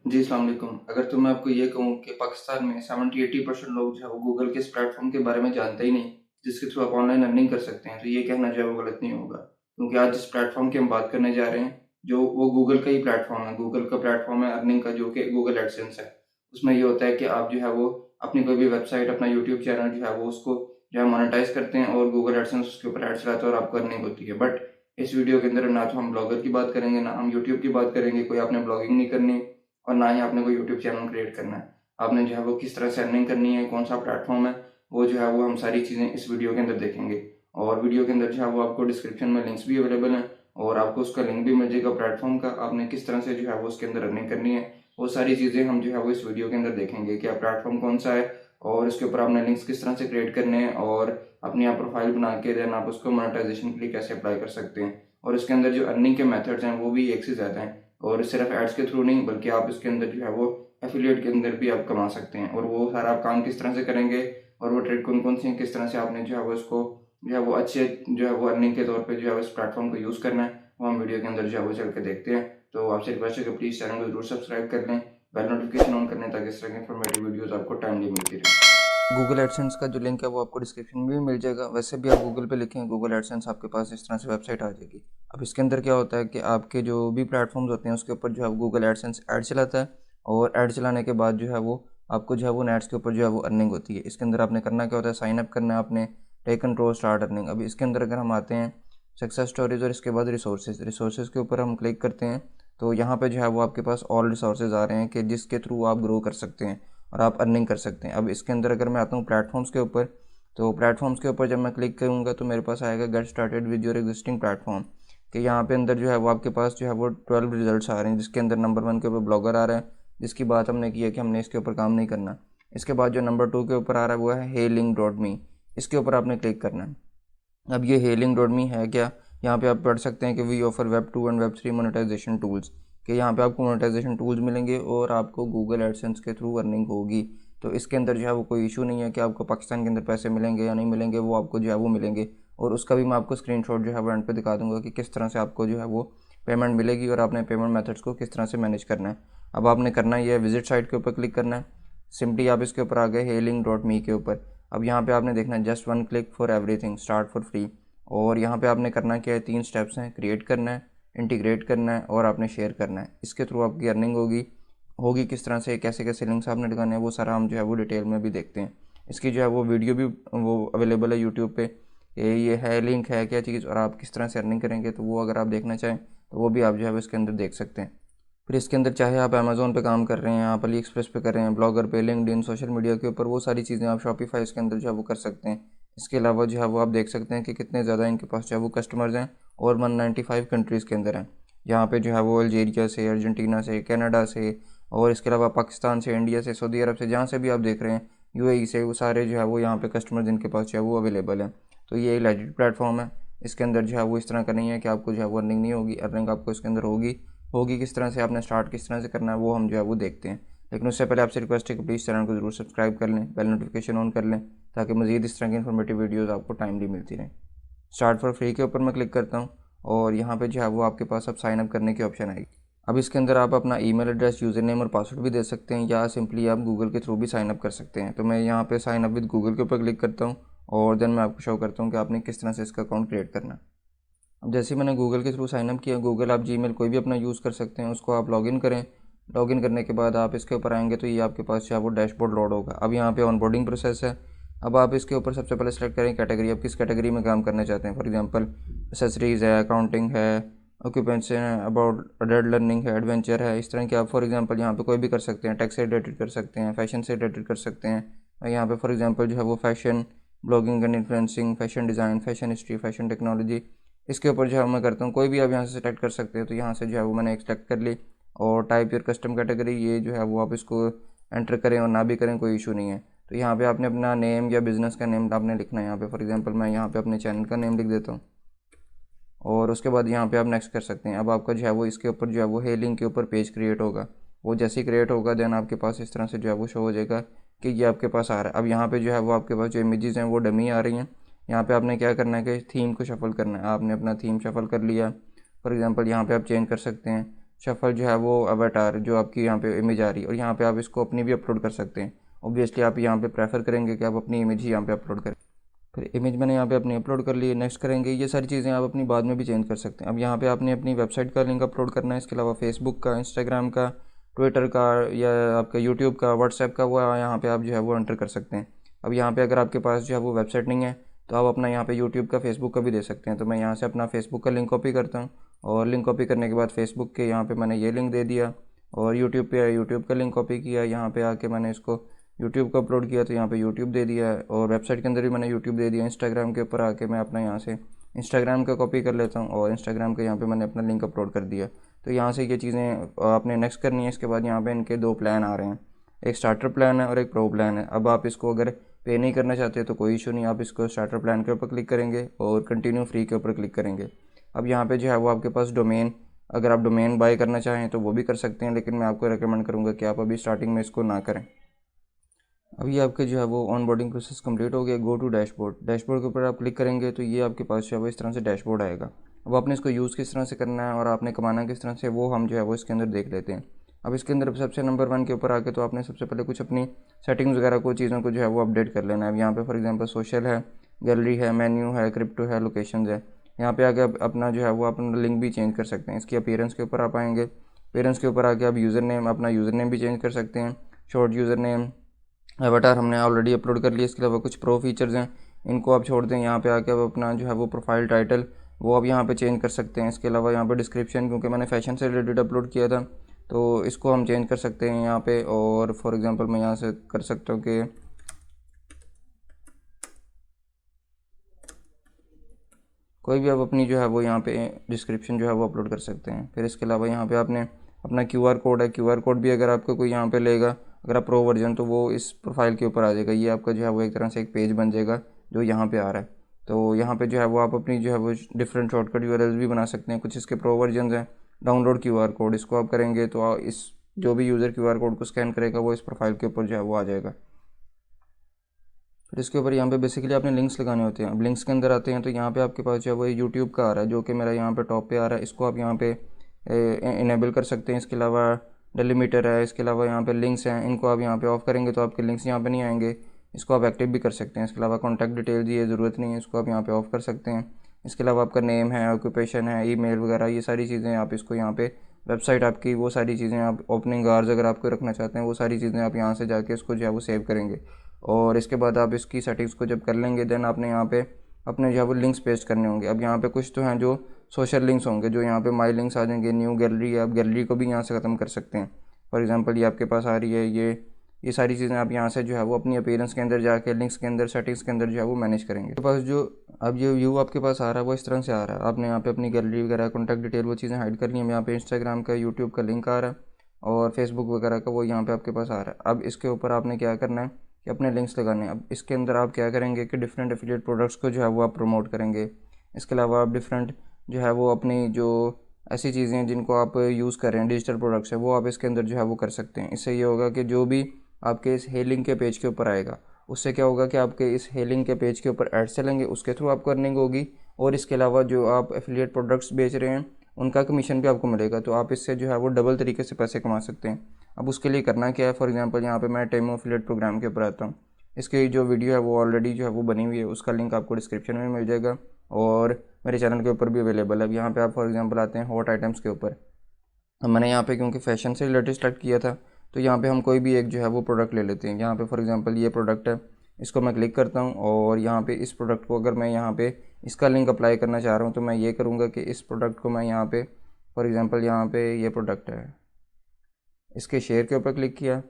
जी, अस्सलाम वालेकुम। अगर तो मैं आपको ये कहूँ कि पाकिस्तान में 70-80% लोग जो है वो गूगल के इस प्लेटफ़ॉर्म के बारे में जानते ही नहीं, जिसके थ्रू आप ऑनलाइन अर्निंग कर सकते हैं, तो ये कहना जो है वो गलत नहीं होगा। क्योंकि आज जिस प्लेटफ़ॉर्म की हम बात करने जा रहे हैं, जो वो गूगल का ही प्लेटफ़ॉर्म है। गूगल का प्लेटफ़ॉर्म है अर्निंग का, जो कि गूगल एडसेंस है। उसमें ये होता है कि आप जो है वो अपनी कोई भी वेबसाइट, अपना यूट्यूब चैनल जो है वो उसको जो है मोनेटाइज़ करते हैं और गूगल एडसेंस उसके ऊपर ऐड चलाता है और आपको अर्निंग होती है। बट इस वीडियो के अंदर ना तो हम ब्लॉगर की बात करेंगे, ना हम यूट्यूब की बात करेंगे, कोई आपने ब्लॉगिंग नहीं करनी और ना ही आपने कोई यूट्यूब चैनल क्रिएट करना है। आपने जो है वो किस तरह से अर्निंग करनी है, कौन-सा प्लेटफ़ॉर्म है, वो जो है वो हम सारी चीज़ें इस वीडियो के अंदर देखेंगे। और वीडियो के अंदर जो है वो आपको डिस्क्रिप्शन में लिंक्स भी अवेलेबल हैं और आपको उसका लिंक भी मिल जाएगा प्लेटफ़ॉर्म का। आपने किस तरह से जो है वो उसके अंदर अर्निंग करनी है, वो सारी चीज़ें हम जो है वो इस वीडियो के अंदर देखेंगे। क्या प्लेटफ़ॉर्म कौन-सा है और उसके ऊपर आपने लिंक्स किस तरह से क्रिएट करने हैं और अपनी आप प्रोफ़ाइल बना के देन आप उसको मोनेटाइज़ेशन के लिए कैसे अप्लाई कर सकते हैं। और इसके अंदर जो अर्निंग के मेथड्स हैं, वो भी एक से ज़्यादा हैं। और सिर्फ एड्स के थ्रू नहीं, बल्कि आप इसके अंदर जो है वो एफ़िलिएट के अंदर भी आप कमा सकते हैं। और वो सारा आप काम किस तरह से करेंगे और वो ट्रेड कौन-कौन सी हैं, किस तरह से आपने जो है वो इसको जो है वो अच्छे जो है वो अर्निंग के तौर पे जो है इस प्लेटफ़ॉर्म को यूज़ करना है, वो हम वीडियो के अंदर जो है वो चल के देखते हैं। तो आपसे रिक्वेस्ट है कि प्लीज़ चैनल को ज़रूर सब्सक्राइब कर लें, बेल नोटिफ़िकेशन ऑन कर लें ताकि इस तरह की इन्फॉर्मेटिव वीडियोज़ आपको टाइमली मिलती रहें। गूगल एडसेंस का जो लिंक है वो आपको डिस्क्रिप्शन में भी मिल जाएगा। वैसे भी आप गूगल पे लिखें गूगल एडसेंस, आपके पास इस तरह से वेबसाइट आ जाएगी। अब इसके अंदर क्या होता है कि आपके जो भी प्लेटफ़ॉर्म्स होते हैं उसके ऊपर जो है गूगल एडसेंस ऐड चलाता है और ऐड चलाने के बाद जो है वो आपको जो है वो उन एड्स के ऊपर जो है वो अर्निंग होती है। इसके अंदर आपने करना क्या होता है, साइन अप करना है आपने, टेक कंट्रोल स्टार्ट अर्निंग। अब इसके अंदर अगर हम आते हैं सक्सेस स्टोरीज़ और इसके बाद रिसोर्सेज़ के ऊपर हम क्लिक करते हैं, तो यहाँ पे जो है वो आपके पास ऑल रिसोर्सेज़ आ रहे हैं कि जिसके थ्रू आप ग्रो कर सकते हैं और आप अर्निंग कर सकते हैं। अब इसके अंदर अगर मैं आता हूँ प्लेटफ़ॉर्म्स के ऊपर, तो प्लेटफ़ॉर्म्स के ऊपर जब मैं क्लिक करूँगा तो मेरे पास आएगा get started with your existing platform, कि यहाँ पे अंदर जो है वो आपके पास जो है वो 12 रिज़ल्ट्स आ रहे हैं, जिसके अंदर नंबर 1 के ऊपर ब्लॉगर आ रहा है, जिसकी बात हमने की है कि हमने इसके ऊपर काम नहीं करना। इसके बाद जो नंबर 2 के ऊपर आ रहा है वो है हेलिंग डॉट मी, इसके ऊपर आपने क्लिक करना है। अब ये हेलिंग डॉट मी है क्या? यहाँ पे आप पढ़ सकते हैं कि we offer web 2 and web 3 monetization tools, कि यहाँ पे आपको मोनेटाइजेशन टूल्स मिलेंगे और आपको गूगल एडसेंस के थ्रू अर्निंग होगी। तो इसके अंदर जो है वो कोई इशू नहीं है कि आपको पाकिस्तान के अंदर पैसे मिलेंगे या नहीं मिलेंगे, वो आपको जो है वो मिलेंगे। और उसका भी मैं आपको स्क्रीनशॉट जो है वो एंड पे दिखा दूंगा कि किस तरह से आपको जो है वो पेमेंट मिलेगी और आपने पेमेंट मेथड्स को किस तरह से मैनेज करना है। अब आपने करना ये है विजिट साइट के ऊपर क्लिक करना है। सिंपली आप इसके ऊपर आ गए हेलिंग डॉट मी के ऊपर। अब यहाँ पे आपने देखना है just 1 click for everything start for free. और यहाँ पे आपने करना क्या है, 3 स्टेप्स हैं, क्रिएट करना है, इंटीग्रेट करना है और आपने शेयर करना है। इसके थ्रू आपकी अर्निंग होगी। होगी किस तरह से, कैसे कैसे लिंक्स आपने लगाने हैं, वो सारा हम जो है वो डिटेल में भी देखते हैं। इसकी जो है वो वीडियो भी वो अवेलेबल है यूट्यूब पे, ये है लिंक है क्या चीज़ और आप किस तरह से अर्निंग करेंगे, तो वो अगर आप देखना चाहें तो वो भी आप जो है वो इसके अंदर देख सकते हैं। फिर इसके अंदर चाहे आप अमेज़न पे काम कर रहे हैं, आप अली एक्सप्रेस पे कर रहे हैं, ब्लॉगर पे, लिंक्डइन, सोशल मीडिया के ऊपर, वो सारी चीज़ें आप शॉपिफाई इसके अंदर जो है वो कर सकते हैं। इसके अलावा जो है वो आप देख सकते हैं कि कितने ज़्यादा इनके पास जो है वो कस्टमर्स हैं और 195 कंट्रीज़ के अंदर हैं। यहाँ पे जो है वो अल्जीरिया से, अर्जेंटीना से, कनाडा से और इसके अलावा पाकिस्तान से, इंडिया से, सऊदी अरब से, जहाँ से भी आप देख रहे हैं, यूएई से, वो सारे जो है वो यहाँ पे कस्टमर्स इनके पास जो है वो अवेलेबल हैं। तो ये लेजिट प्लेटफॉर्म है। इसके अंदर जो है वो इस तरह का नहीं है कि आपको जो है वो अर्निंग नहीं होगी, अर्निंग आपको इसके अंदर होगी। होगी किस तरह से, आपने स्टार्ट किस तरह से करना है, वो हम जो है वो देखते हैं। लेकिन उससे पहले आपसे रिक्वेस्ट है कि प्लीज़ चैनल को ज़रूर सब्सक्राइब कर लें, बेल नोटिफिकेशन ऑन कर लें ताकि मज़ीद इस तरह की इन्फॉर्मेटिव वीडियोज़ आपको टाइमली मिलती रहें। स्टार्ट फॉर फ्री के ऊपर मैं क्लिक करता हूँ और यहाँ पे जो है वो आपके पास अब साइन अप करने की ऑप्शन आएगी। अब इसके अंदर आप अपना ईमेल एड्रेस, यूज़र नेम और पासवर्ड भी दे सकते हैं या सिंपली आप गूगल के थ्रू भी साइन अप कर सकते हैं। तो मैं यहाँ पे साइन अप विद गूगल के ऊपर क्लिक करता हूँ और देन मैं आपको शो करता हूँ कि आपने किस तरह से इसका अकाउंट क्रिएट करना है। अब जैसे ही मैंने गूगल के थ्रू साइन अप किया, गूगल आप जीमेल कोई भी अपना यूज़ कर सकते हैं, उसको आप लॉगिन करें। लॉगिन करने के बाद आप इसके ऊपर आएंगे तो ये आपके पास जो है वो डैशबोर्ड लोड होगा। अब यहाँ पे ऑनबोर्डिंग प्रोसेस है। अब आप इसके ऊपर सबसे पहले सेलेक्ट करें कैटेगरी, आप किस कैटेगरी में काम करना चाहते हैं। फॉर एग्जांपल एसेसरीज़ है, अकाउंटिंग है, ऑक्यूपेंशन है, अबाउट अडल्ट लर्निंग है, एडवेंचर है, इस तरह के आप फॉर एग्जांपल यहाँ पे कोई भी कर सकते हैं। टेक्स से रिलेटेड कर सकते हैं, फैशन से रिलेटेड कर सकते हैं। और यहाँ पे फॉर एग्जांपल जो है वो fashion blogging and influencing, fashion design, fashion history, fashion technology, इसके ऊपर जो है मैं करता हूँ। कोई भी आप यहाँ से सेलेक्ट कर सकते हैं। तो यहाँ से जो है वो मैंने एक सेलेक्ट कर ली और टाइप योर कस्टम कैटेगरी, ये जो है वो आप इसको एंटर करें और ना भी करें कोई इशू नहीं है। तो यहाँ पे आपने अपना नेम या बिज़नेस का नेम आपने लिखना है। यहाँ पे फॉर एग्जांपल मैं यहाँ पे अपने चैनल का नेम लिख देता हूँ और उसके बाद यहाँ पे आप नेक्स्ट कर सकते हैं। अब आपका जो है वो इसके ऊपर जो है वो हेलिंग के ऊपर पेज क्रिएट होगा। वो जैसे ही क्रिएट होगा देन आपके पास इस तरह से जो है वो शो हो जाएगा कि ये आपके पास आ रहा है। अब यहाँ पे जो है वो आपके पास जो इमेजेस हैं वो डमी आ रही हैं। यहाँ पे आपने क्या करना है कि थीम को शफल करना है। आपने अपना थीम शफल कर लिया। फॉर एग्जांपल यहाँ पे आप चेंज कर सकते हैं, शफल जो है वो अवतार जो आपकी यहाँ पे इमेज आ रही है, और यहाँ पे आप इसको अपनी भी अपलोड कर सकते हैं। ऑब्वियसली आप यहाँ पे प्रेफर करेंगे कि आप अपनी इमेज ही यहाँ पे अपलोड करें। फिर इमेज मैंने यहाँ पे अपनी अपलोड कर ली है, नेक्स्ट करेंगे। ये सारी चीज़ें आप अपनी बाद में भी चेंज कर सकते हैं। अब यहाँ पे आपने अपनी वेबसाइट का लिंक अपलोड करना है, इसके अलावा फेसबुक का, इंस्टाग्राम का, ट्विटर का, या आपका यूट्यूब का, व्हाट्सएप का, वो यहाँ पे आप जो है वो एंटर कर सकते हैं। अब यहाँ पे अगर आपके पास जो है वो वेबसाइट नहीं है तो आप अपना यहाँ पे यूट्यूब का, फेसबुक का भी दे सकते हैं। तो मैं यहाँ से अपना फेसबुक का लिंक कॉपी करता हूँ, और लिंक कॉपी करने के बाद फेसबुक के यहाँ पे मैंने ये लिंक दे दिया, और यूट्यूब पे यूट्यूब का लिंक कॉपी किया, यहाँ पे आके मैंने इसको यूट्यूब को अपलोड किया तो यहाँ पे यूट्यूब दे दिया है, और वेबसाइट के अंदर भी मैंने यूट्यूब दे दिया। इंस्टाग्राम के ऊपर आके मैं अपना यहाँ से इंस्टाग्राम का कॉपी कर लेता हूँ, और इंस्टाग्राम के यहाँ पे मैंने अपना लिंक अपलोड कर दिया। तो यहाँ से ये चीज़ें आपने नेक्स्ट करनी है। इसके बाद यहाँ पे इनके 2 प्लान आ रहे हैं, एक स्टार्टर प्लान है और एक प्रो प्लान है। अब आप इसको अगर पे नहीं करना चाहते तो कोई इशू नहीं, आप इसको स्टार्टर प्लान के ऊपर क्लिक करेंगे और कंटिन्यू फ्री के ऊपर क्लिक करेंगे। अब यहाँ पे जो है वो आपके पास डोमेन, अगर आप डोमेन बाय करना चाहें तो वो भी कर सकते हैं, लेकिन मैं आपको रेकमेंड करूँगा कि आप अभी स्टार्टिंग में इसको ना करें। अभी आपके जो है वो ऑन बोर्डिंग प्रोसेस कंप्लीट हो गया। गो टू डैशबोर्ड, डैशबोर्ड के ऊपर आप क्लिक करेंगे तो ये आपके पास जो है वो इस तरह से डैशबोर्ड आएगा। अब आपने इसको यूज़ किस तरह से करना है और आपने कमाना किस तरह से, वो हम जो है वो इसके अंदर देख लेते हैं। अब इसके अंदर सबसे नंबर 1 के ऊपर आके तो आपने सबसे पहले कुछ अपनी सेटिंग्स वगैरह को, चीज़ों को जो है वो अपडेट कर लेना है। अब यहाँ पे फॉर एग्जांपल सोशल है, गैलरी है, मेन्यू है, क्रिप्टो है, लोकेशंस है। यहाँ पे आके अपना जो है वो अपना लिंक भी चेंज कर सकते हैं। इसकी अपीयरेंस के ऊपर आप आएंगे, अपीयरेंस के ऊपर आके आप यूज़र नेम, अपना यूज़र नेम भी चेंज कर सकते हैं। शॉर्ट यूज़र नेम, अवतार हमने ऑलरेडी अपलोड कर लिया। इसके अलावा कुछ प्रो फीचर्स हैं, इनको आप छोड़ दें। यहाँ पे आके आप अपना जो है वो प्रोफाइल टाइटल वो आप यहाँ पे चेंज कर सकते हैं। इसके अलावा यहाँ पे डिस्क्रिप्शन, क्योंकि मैंने फैशन से रिलेटेड अपलोड किया था तो इसको हम चेंज कर सकते हैं यहाँ पे। और फॉर एग्जांपल मैं यहाँ से कर सकता हूँ कि कोई भी आप अपनी जो है वो यहाँ पे डिस्क्रिप्शन जो है वो अपलोड कर सकते हैं। फिर इसके अलावा यहाँ पे आपने अपना QR कोड है, QR कोड भी अगर आपको कोई यहाँ पे लेगा, अगर आप प्रो वर्जन, तो वो इस प्रोफाइल के ऊपर आ जाएगा। ये आपका जो है वो एक तरह से एक पेज बन जाएगा जो यहाँ पे आ रहा है। तो यहाँ पे जो है वो आप अपनी जो है वो डिफरेंट शॉर्टकट URLs भी बना सकते हैं। कुछ इसके प्रो वर्जन हैं। डाउनलोड QR कोड, इसको आप करेंगे तो इस जो भी यूज़र QR कोड को स्कैन करेगा वो इस प्रोफाइल के ऊपर जो है वो आ जाएगा। फिर इसके ऊपर यहाँ पे बेसिकली आपने लिंक्स लगाने होते हैं। अब लिंक्स के अंदर आते हैं तो यहाँ पे आपके पास जो है वो यूट्यूब का आ रहा है, जो कि मेरा यहाँ पे टॉप पे आ रहा है। इसको आप यहाँ पे इनेबल कर सकते हैं। इसके अलावा डेलीमीटर है, इसके अलावा यहाँ पे लिंक्स हैं, इनको आप यहाँ पे ऑफ़ करेंगे तो आपके लिंक्स यहाँ पे नहीं आएंगे। इसको आप एक्टिव भी कर सकते हैं। इसके अलावा कॉन्टैक्ट डिटेल्स, ये ज़रूरत नहीं है, इसको आप यहाँ पे ऑफ़ कर सकते हैं। इसके अलावा आपका नेम है, ऑक्यूपेशन है, ईमेल वगैरह, ये सारी चीज़ें आप इसको यहाँ पे, वेबसाइट आपकी, वो सारी चीज़ें आप, ओपनिंग आवर्स अगर आपको रखना चाहते हैं, वो सारी चीज़ें आप यहाँ से जाके इसको जो है वो सेव करेंगे। और इसके बाद आप इसकी सेटिंग्स को जब कर लेंगे, देन आपने यहाँ पे अपने जो है वो लिंक्स पेस्ट करने होंगे। अब यहाँ पे कुछ तो हैं जो सोशल लिंक्स होंगे, जो यहाँ पे माई लिंक्स आ जाएंगे। न्यू गैलरी है, आप गैलरी को भी यहाँ से ख़त्म कर सकते हैं। फॉर एग्जांपल ये आपके पास आ रही है, ये सारी चीज़ें आप यहाँ से जो है वो अपनी अपीयरेंस के अंदर जाके लिंक्स के अंदर, सेटिंग्स के अंदर जो है वो मैनेज करेंगे। आपके पास जो अब ये व्यू आपके पास आ रहा है वो इस तरह से आ रहा है। आपने यहाँ पे अपनी गैलरी वगैरह, कॉन्टैक्ट डिटेल, वो चीज़ें हाइड कर ली हैं। यहाँ पे इंस्टाग्राम का, यूट्यूब का लिंक आ रहा है, और फेसबुक वगैरह का वो यहाँ पे आपके पास आ रहा है। अब इसके ऊपर आपने क्या करना है कि अपने लिंक्स लगाने हैं। अब इसके अंदर आप क्या करेंगे कि डिफरेंट एफिलिएट प्रोडक्ट्स को जो है वो आप प्रमोट करेंगे। इसके अलावा आप डिफरेंट जो है वो अपनी जो ऐसी चीज़ें हैं जिनको आप यूज़ कर रहे हैं, डिजिटल प्रोडक्ट्स है, वो आप इसके अंदर जो है वो कर सकते हैं। इससे ये होगा कि जो भी आपके इस हेलिंग के पेज के ऊपर आएगा, उससे क्या होगा कि आपके इस हेलिंग के पेज के ऊपर एड्स चलेंगे, उसके थ्रू आपको अर्निंग होगी। और इसके अलावा जो आप एफिलिएट प्रोडक्ट्स बेच रहे हैं उनका कमीशन भी आपको मिलेगा। तो आप इससे जो है वो डबल तरीके से पैसे कमा सकते हैं। अब उसके लिए करना क्या है, फॉर एग्जांपल यहाँ पे मैं टेमो एफिलिएट प्रोग्राम के ऊपर आता हूँ। इसकी जो वीडियो है वो ऑलरेडी जो है वो बनी हुई है, उसका लिंक आपको डिस्क्रिप्शन में मिल जाएगा, और मेरे चैनल के ऊपर भी अवेलेबल है। अब यहाँ पे आप फॉर एग्जांपल आते हैं हॉट आइटम्स के ऊपर। अब मैंने यहाँ पे क्योंकि फ़ैशन से रिलेटेड सेलेक्ट किया था, तो यहाँ पे हम कोई भी एक जो है वो प्रोडक्ट ले लेते हैं। यहाँ पे फॉर एग्जांपल ये प्रोडक्ट है, इसको मैं क्लिक करता हूँ, और यहाँ पे इस प्रोडक्ट को अगर मैं यहाँ पे इसका लिंक अप्लाई करना चाह रहा हूँ तो मैं ये करूँगा कि इस प्रोडक्ट को मैं यहाँ पे फॉर एग्जांपल यहाँ पे ये प्रोडक्ट है, इसके शेयर के ऊपर क्लिक किया।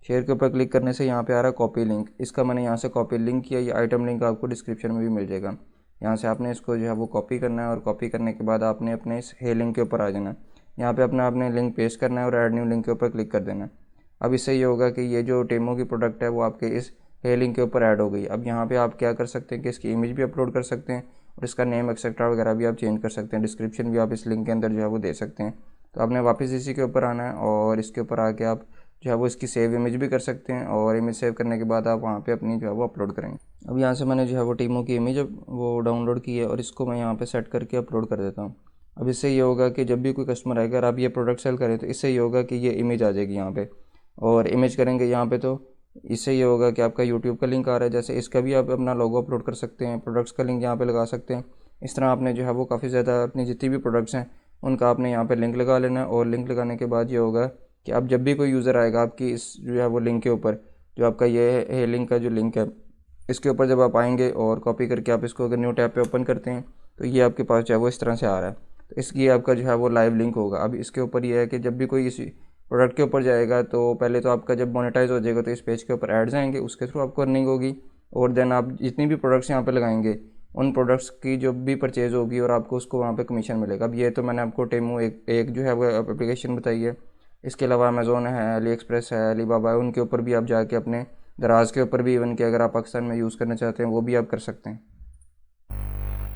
शेयर के ऊपर क्लिक करने से यहाँ पे आ रहा है कॉपी लिंक, इसका मैंने यहाँ से कॉपी लिंक किया। ये आइटम लिंक आपको डिस्क्रिप्शन में भी मिल जाएगा। यहाँ से आपने इसको जो है वो कॉपी करना है, और कॉपी करने के बाद आपने अपने इस हे लिंक के ऊपर आ जाना है। यहाँ पे अपना आपने लिंक पेस्ट करना है और ऐड न्यू लिंक के ऊपर क्लिक कर देना है। अब इससे ये होगा कि ये जो टेमो की प्रोडक्ट है वो आपके इस हे लिंक के ऊपर ऐड हो गई। अब यहाँ पे आप क्या कर सकते हैं कि इसकी इमेज भी अपलोड कर सकते हैं, और इसका नेम एक्सेट्रा वगैरह भी आप चेंज कर सकते हैं। डिस्क्रिप्शन भी आप इस लिंक के अंदर जो है वो दे सकते हैं। तो आपने वापस इसी के ऊपर आना है, और इसके ऊपर आके आप जो है वो इसकी सेव इमेज भी कर सकते हैं, और इमेज सेव करने के बाद आप वहाँ पे अपनी जो है वो अपलोड करेंगे। अब यहाँ से मैंने जो है वो टीमो की इमेज वो डाउनलोड की है, और इसको मैं यहाँ पे सेट करके अपलोड कर देता हूँ। अब इससे ये होगा कि जब भी कोई कस्टमर आएगा, अगर आप ये प्रोडक्ट सेल करें तो इससे ये होगा कि ये इमेज आ जाएगी यहाँ पे, और इमेज करेंगे यहाँ पे तो इससे ये होगा कि आपका यूट्यूब का लिंक आ रहा है, जैसे इसका भी आप अपना लोगो अपलोड कर सकते हैं, प्रोडक्ट्स का लिंक यहाँ पे लगा सकते हैं। इस तरह आपने जो है वो काफ़ी ज़्यादा अपनी जितनी भी प्रोडक्ट्स हैं उनका आपने यहाँ पे लिंक लगा लेना है, और लिंक लगाने के बाद ये होगा कि आप जब भी कोई यूज़र आएगा आपकी इस जो है वो लिंक के ऊपर, जो आपका ये है लिंक का जो लिंक है, इसके ऊपर जब आप आएंगे और कॉपी करके आप इसको अगर न्यू टैब पे ओपन करते हैं तो ये आपके पास जो है वो इस तरह से आ रहा है। तो इसलिए आपका जो है वो लाइव लिंक होगा। अब इसके ऊपर ये है कि जब भी कोई इसी प्रोडक्ट के ऊपर जाएगा तो पहले तो आपका जब मोनेटाइज हो जाएगा तो इस पेज के ऊपर एड्स आएंगे, उसके थ्रू आपको अर्निंग होगी, और देन आप जितनी भी प्रोडक्ट्स यहाँ पे लगाएंगे उन प्रोडक्ट्स की जो भी परचेज होगी और आपको उसको वहाँ पे कमीशन मिलेगा। अब ये तो मैंने आपको टेमू एक जो है वो एप्लीकेशन बताई है। इसके अलावा अमेज़ोन है, अली एक्सप्रेस है, अलीबाबा है, उनके ऊपर भी आप जाके अपने दराज के ऊपर भी इवन कि अगर आप पाकिस्तान में यूज़ करना चाहते हैं वो भी आप कर सकते हैं।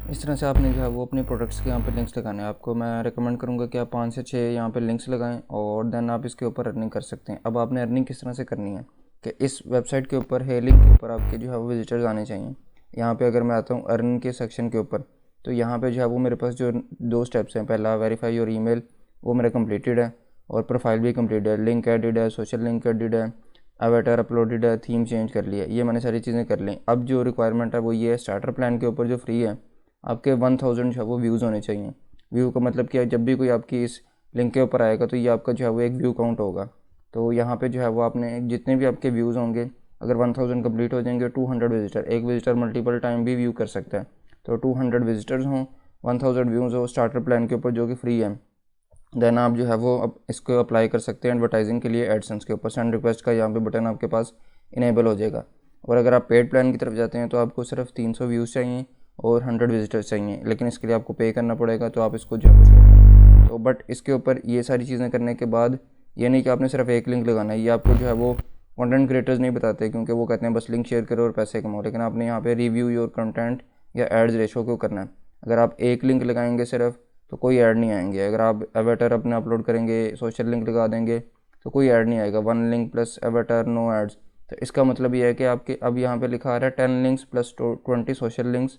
इस तरह से आपने जो है वो अपने प्रोडक्ट्स के यहाँ पे लिंक्स लगाने हैं। आपको मैं रिकमेंड करूँगा कि आप 5 से 6 यहाँ पे लिंक्स लगाएं और देन आप इसके ऊपर अर्निंग कर सकते हैं। अब आपने अर्निंग किस तरह से करनी है कि इस वेबसाइट के ऊपर है लिंक के ऊपर आपके जो है वो विजिटर्स आने चाहिए। यहाँ पे अगर मैं आता हूँ अर्न के सेक्शन के ऊपर, तो यहाँ पे जो है वो मेरे पास जो 2 स्टेप्स हैं, पहला वेरीफाई योर ईमेल, वो मेरा कंप्लीटेड है और प्रोफाइल भी कंप्लीट है, लिंक एडिड है, सोशल लिंक एडिड है, अवेटर अपलोडेड है, थीम चेंज कर लिया, ये मैंने सारी चीज़ें कर ली। अब जो रिक्वायरमेंट है वो ये है, स्टार्टर प्लान के ऊपर जो फ्री है आपके 1000 जो है वो व्यूज़ होने चाहिए। व्यू का मतलब क्या है, जब भी कोई आपकी इस लिंक के ऊपर आएगा तो ये आपका जो है वो एक व्यू काउंट होगा। तो यहाँ पे जो है वो आपने जितने भी आपके व्यूज़ होंगे, अगर 1000 कंप्लीट हो जाएंगे, 200 विजिटर, एक विजिटर मल्टीपल टाइम भी व्यू कर सकता है, तो 200 विजिटर्स हों, 1000 व्यूज़ हो स्टार्टर प्लान के ऊपर जो कि फ्री है, देन आप जो है वो अब इसको अप्लाई कर सकते हैं एडवर्टाइजिंग के लिए एडसेंस के ऊपर। सेंड रिक्वेस्ट का यहाँ पे बटन आपके पास इनेबल हो जाएगा। और अगर आप पेड प्लान की तरफ जाते हैं तो आपको सिर्फ 300 व्यूज़ चाहिए और 100 विजिटर्स चाहिए, लेकिन इसके लिए आपको पे करना पड़ेगा, तो आप इसको जो है तो बट इसके ऊपर ये सारी चीज़ें करने के बाद ये नहीं कि आपने सिर्फ एक लिंक लगाना है, ये आपको जो है वो कंटेंट क्रिएटर्स नहीं बताते, क्योंकि वो कहते हैं बस लिंक शेयर करो और पैसे कमाओ, लेकिन आपने यहाँ पे रिव्यू योर कंटेंट या एड्स रेशो क्यों करना है। अगर आप एक लिंक लगाएंगे सिर्फ तो कोई ऐड नहीं आएंगे, अगर आप एवेटर अपने अपलोड करेंगे, सोशल लिंक लगा देंगे तो कोई ऐड नहीं आएगा। 1 link plus avatar no ads, तो इसका मतलब ये है कि आपके अब यहाँ पे लिखा आ रहा है 10 links plus 20 social links,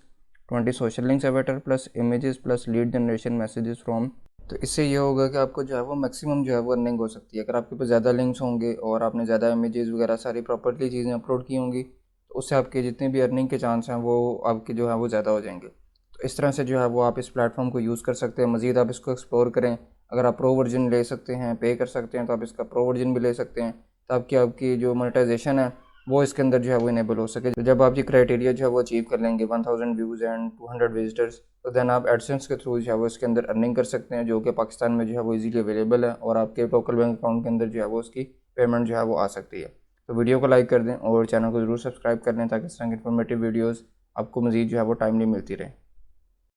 20 social links avatar plus images plus lead generation messages from. तो इससे ये होगा कि आपको जो है वो मैक्सिमम जो है वो अर्निंग हो सकती है। अगर आपके पास ज़्यादा लिंक्स होंगे और आपने ज़्यादा इमेजेस वगैरह सारी प्रॉपर्ली चीज़ें अपलोड की होंगी तो उससे आपके जितने भी अर्निंग के चांस हैं वो आपके जो है वो ज़्यादा हो जाएंगे। तो इस तरह से जो है वो आप इस प्लेटफॉर्म को यूज़ कर सकते हैं। मज़ीद आप इसको एक्सप्लोर करें, अगर आप प्रो वर्जन ले सकते हैं, पे कर सकते हैं, तो आप इसका प्रो वर्जन भी ले सकते हैं ताकि आपकी जो मोनेटाइजेशन है वो इसके अंदर जो है वो इनेबल हो सके। तो जब आप ये क्राइटेरिया जो है वो अचीव कर लेंगे 1000 व्यूज़ एंड 200 विजिटर्स, तो देन आप एडसेंस के थ्रू जो है वो इसके अंदर अर्निंग कर सकते हैं, जो कि पाकिस्तान में जो है वो इजीली अवेलेबल है और आपके लोकल बैंक अकाउंट के अंदर जो है वो उसकी पेमेंट जो है वो आ सकती है। तो वीडियो को लाइक कर दें और चैनल को ज़रूर सब्सक्राइब कर लें ताकि इस तरह की इन्फॉर्मेटिव वीडियोज़ आपको मज़ीद जो है वो टाइमली मिलती रहे।